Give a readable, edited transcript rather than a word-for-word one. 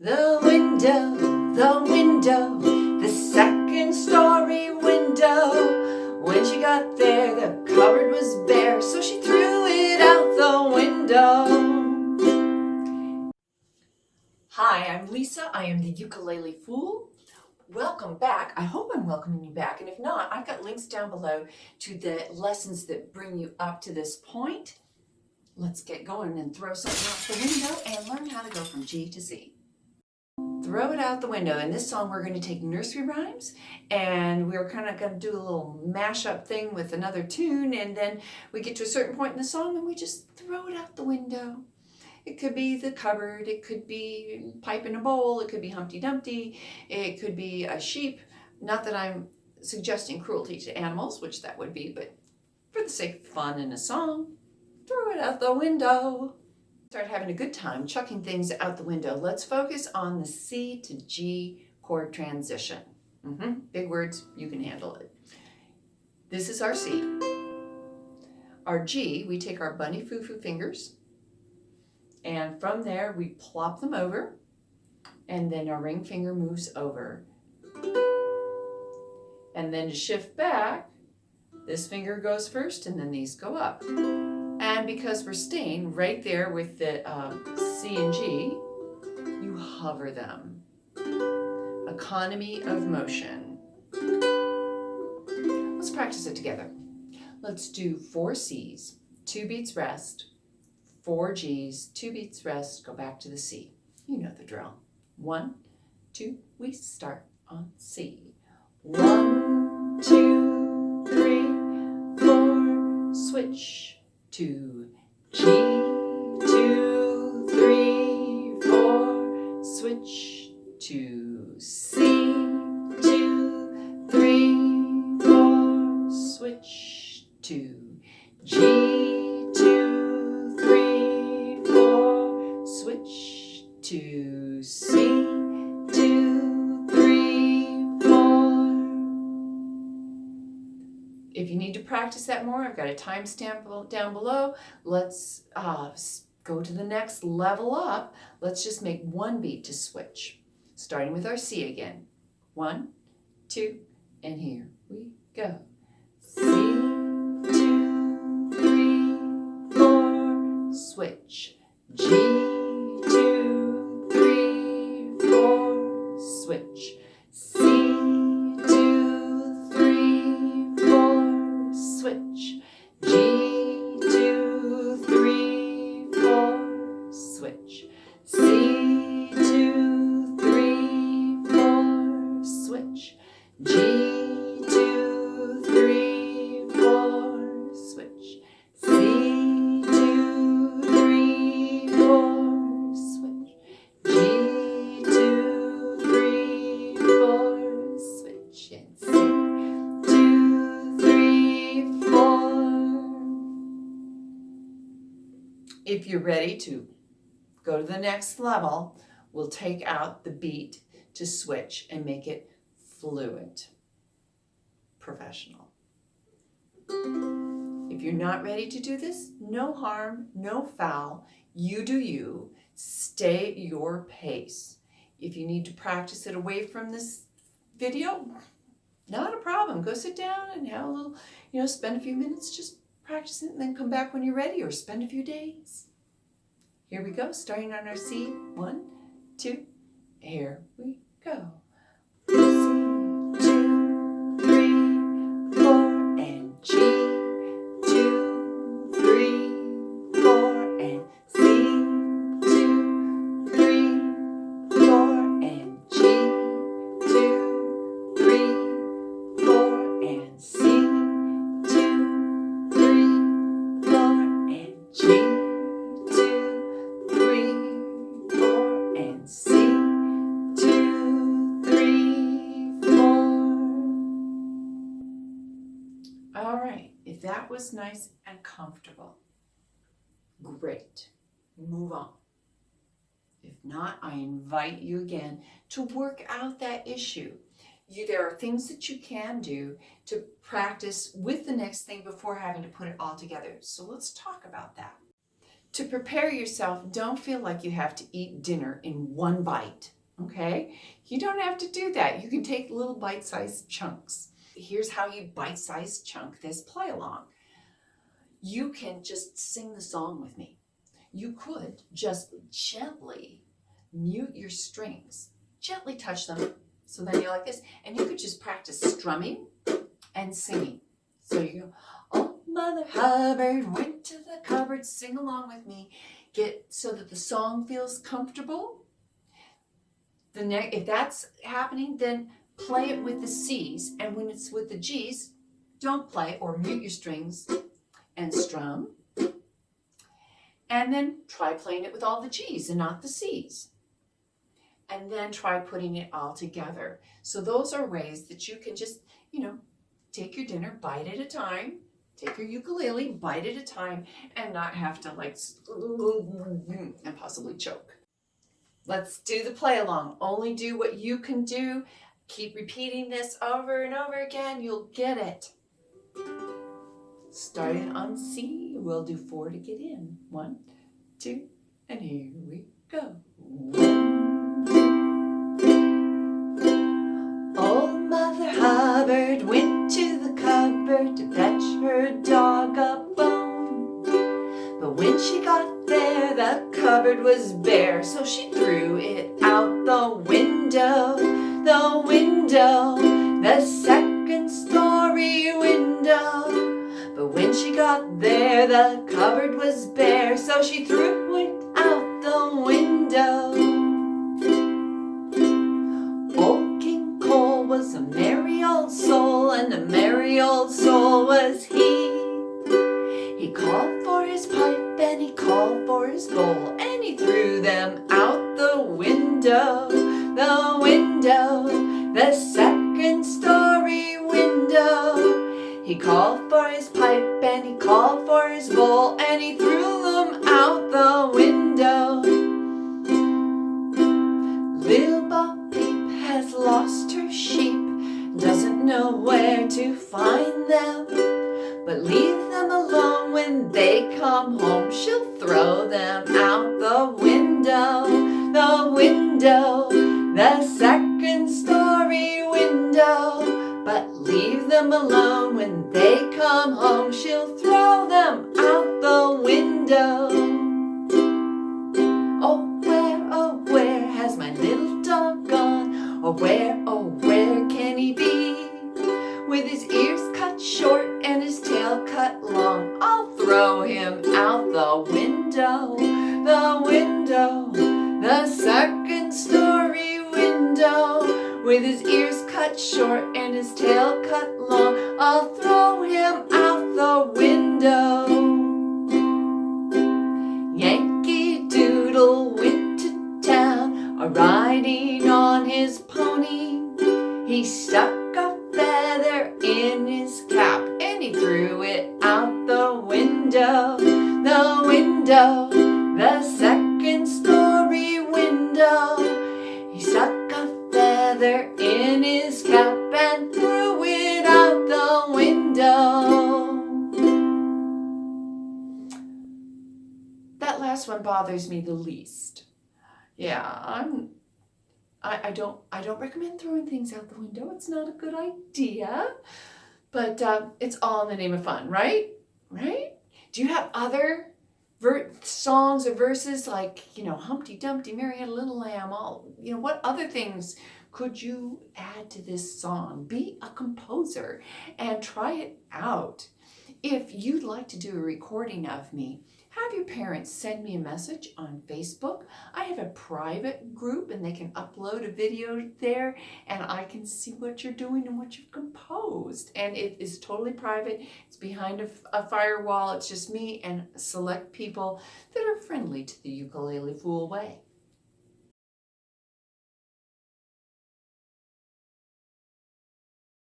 The window, the second story window. When she got there, the cupboard was bare, so she threw it out the window. Hi, I'm Lisa. I am the Ukulele Fool. Welcome back. I hope I'm welcoming you back, and if not, I've got links down below to the lessons that bring you up to this point. Let's get going and throw something out the window and learn how to go from G to C. Throw it out the window. In this song, we're going to take nursery rhymes, and we're kind of going to do a little mashup thing with another tune, and then we get to a certain point in the song and we just throw it out the window. It could be the cupboard, it could be pipe in a bowl, it could be Humpty Dumpty, it could be a sheep. Not that I'm suggesting cruelty to animals, which that would be, but for the sake of fun in a song, throw it out the window. Start having a good time chucking things out the window. Let's focus on the C to G chord transition. Big words, you can handle it. This is our C. Our G, we take our bunny foo-foo fingers, and from there we plop them over, and then our ring finger moves over. And then to shift back, this finger goes first and then these go up. And because we're staying right there with the C and G, you hover them. Economy of motion. Let's practice it together. Let's do 4 C's, 2 beats rest, 4 G's, 2 beats rest, go back to the C. You know the drill. 1, 2, we start on C. 1, 2, 3, 4, switch. 2, G, 2, 3, 4, switch. 2, C, 2, 3, 4, switch. 2, G, 2, 3, 4, switch. 2, C, 2, 3, 4. If you need to practice that more, I've got a timestamp down below. Let's go to the next level up. Let's just make 1 beat to switch. Starting with our C again. 1, 2, and here we go. C, 2, 3, 4, switch. G, 2, 3, 4, switch. C, 2, 3, 4, switch. G, 2, 3, 4, switch. C, 2, 3, 4, switch. G, 2, 3, 4, switch. C, 2, 3, 4, switch. G, 2, 3, 4, switch. And C, 2, 3, 4. If you're ready to go to the next level, we'll take out the beat to switch and make it fluent, professional. If you're not ready to do this, no harm, no foul. You do you. Stay at your pace. If you need to practice it away from this video, not a problem. Go sit down and have a little, spend a few minutes just practice it and then come back when you're ready, or spend a few days. Here we go, starting on our C. 1, 2, here we go. C, 2, 3, 4, and G, 2, 3, 4, and C, 2, 3, 4, and G, 2, 3, 4, and C, 2, 3, 4, and G. All right, if that was nice and comfortable, great, move on. If not, I invite you again to work out that issue. There are things that you can do to practice with the next thing before having to put it all together. So let's talk about that. To prepare yourself, don't feel like you have to eat dinner in one bite, okay? You don't have to do that. You can take little bite-sized chunks. Here's how you bite-sized chunk this play along. You can just sing the song with me. You could just gently mute your strings, gently touch them, so then you're like this, and you could just practice strumming and singing. So you go, oh, Mother Hubbard went to the cupboard, sing along with me, get so that the song feels comfortable. If that's happening, then play it with the C's, and when it's with the G's, don't play or mute your strings and strum. And then try playing it with all the G's and not the C's. And then try putting it all together. So those are ways that you can just, take your dinner bite at a time, take your ukulele bite at a time, and not have to and possibly choke. Let's do the play along. Only do what you can do. Keep repeating this over and over again. You'll get it. Starting on C, we'll do 4 to get in. 1, 2, and here we go. Old Mother Hubbard went to the cupboard to fetch her dog a bone. But when she got there, the cupboard was bare, so she threw it out the window, the second story window. But when she got there, the cupboard was bare, so she threw it out the window. Old King Cole was a merry old soul, and a merry old soul was he. He called for his pipe, and he called for his bowl, and he threw them out the window, the second story window. He called for his pipe, and he called for his bowl, and he threw them out the window. Little Bo Peep has lost her sheep, doesn't know where to find them. But leave them alone, when they come home, she'll throw them out the window, the second story window. But leave them alone, when they come home, she'll throw them out the window. Oh, where has my little dog gone? Or where can he be? With his ears cut short and his tail cut long, I'll throw him out the window, the second story window. With his ears cut short and his tail cut long, I'll throw him out the window. Yankee Doodle went to town, a-riding on his pony. He stuck a feather in his cap, and he threw it out the window, the second story window. He stuck a feather in his cap and threw it out the window. That last one bothers me the least. Yeah, I don't recommend throwing things out the window. It's not a good idea. But it's all in the name of fun, right? Right? Do you have other songs or verses like, Humpty Dumpty, Mary Had a Little Lamb, what other things could you add to this song? Be a composer and try it out. If you'd like to do a recording of me, have your parents send me a message on Facebook. I have a private group, and they can upload a video there, and I can see what you're doing and what you've composed. And it is totally private. It's behind a firewall. It's just me and select people that are friendly to the Ukulele Fool way.